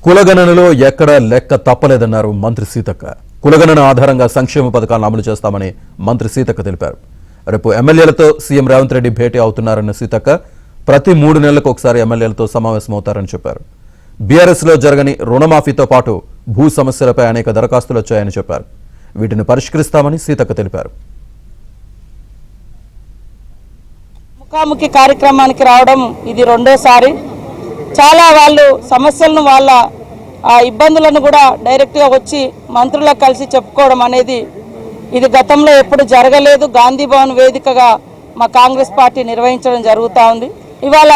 కులగణనలో ఎక్కడ లెక్క తప్పలేదన్నారు మంత్రి సీతక్క. కులగణన ఆధారంగా సంక్షేమ పథకాలను అమలు చేస్తామని మంత్రి సీతక్క తెలిపారు. రేపు ఎమ్మెల్యేలతో సీఎం రేవంత్ రెడ్డి భేటీ అవుతున్నారన్న సీతక్క ప్రతి 3 నెలలకు ఒకసారి ఎమ్మెల్యేలతో సమావేశమవుతారని చెప్పారు. బీఆర్ఎస్లో జరగని రుణమాఫీతో పాటు భూ సమస్యలపై అనేక దరఖాస్తులు వచ్చాయని చెప్పారు. వీటిని పరిష్కరిస్తామని సీతక్క తెలిపారు. ముఖాముఖి కార్యక్రమానికి రావడం ఇది రెండోసారి. చాలా వాళ్ళు సమస్యలను వాళ్ళ ఇబ్బందులను కూడా డైరెక్ట్గా వచ్చి మంత్రులకు కలిసి చెప్పుకోవడం అనేది ఇది గతంలో ఎప్పుడు జరగలేదు. గాంధీ భవన్ వేదికగా మా కాంగ్రెస్ పార్టీ నిర్వహించడం జరుగుతూ ఉంది. ఇవాళ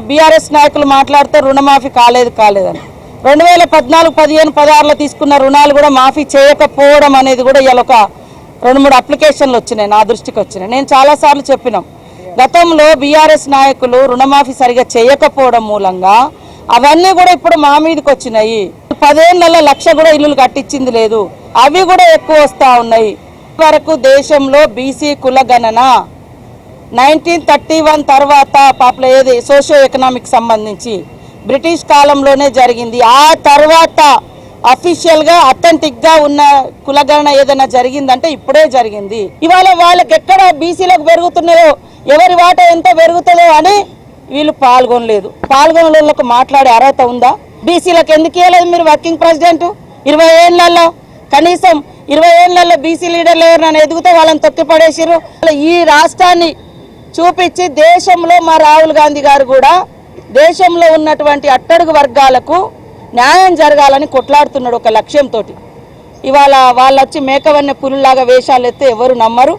బీఆర్ఎస్ నాయకులు మాట్లాడితే రుణమాఫీ కాలేదని 2014, 15, 16లో తీసుకున్న రుణాలు కూడా మాఫీ చేయకపోవడం అనేది కూడా ఇవాళ ఒక 2-3 అప్లికేషన్లు వచ్చినాయి, నా దృష్టికి వచ్చినాయి. నేను చాలాసార్లు చెప్పినాం, గతంలో బీఆర్ఎస్ నాయకులు రుణమాఫీ సరిగా చేయకపోవడం మూలంగా అవన్నీ కూడా ఇప్పుడు మా మీదకి వచ్చినాయి. 10 ఏళ్లలో 1,00,000 కూడా ఇల్లులు కట్టించింది లేదు, అవి కూడా ఎక్కువ వస్తూ ఉన్నాయి. వరకు దేశంలో బీసీ కుల గణన 1931 తర్వాత పాపల ఏది సోషియో ఎకనామిక్ సంబంధించి బ్రిటిష్ కాలంలోనే జరిగింది. ఆ తర్వాత అఫీషియల్గా అథెంటిక్గా ఉన్న కులగణన ఏదైనా జరిగిందంటే ఇప్పుడే జరిగింది. ఇవాళ వాళ్ళకి ఎక్కడ బీసీలకు పెరుగుతున్నాయో, ఎవరి వాటా ఎంత పెరుగుతుందో అని వీళ్ళు పాల్గొనలేదు. పాల్గొనలకు మాట్లాడే అర్హత ఉందా? బీసీలకు ఎందుకు ఇవ్వలేదు మీరు వర్కింగ్ ప్రెసిడెంట్? 20 ఏళ్లలో కనీసం 20 ఏళ్లలో బీసీ లీడర్లు ఎవరైనా ఎదిగితే వాళ్ళని తొక్కిపడేసారు. ఈ రాష్ట్రాన్ని చూపించి దేశంలో మా రాహుల్ గాంధీ గారు కూడా దేశంలో ఉన్నటువంటి అట్టడుగు వర్గాలకు న్యాయం జరగాలని కొట్లాడుతున్నాడు ఒక లక్ష్యంతో. ఇవాళ వాళ్ళు వచ్చి మేకవన్నె పులులాగా వేషాలు ఎత్తే ఎవరు నమ్మరు.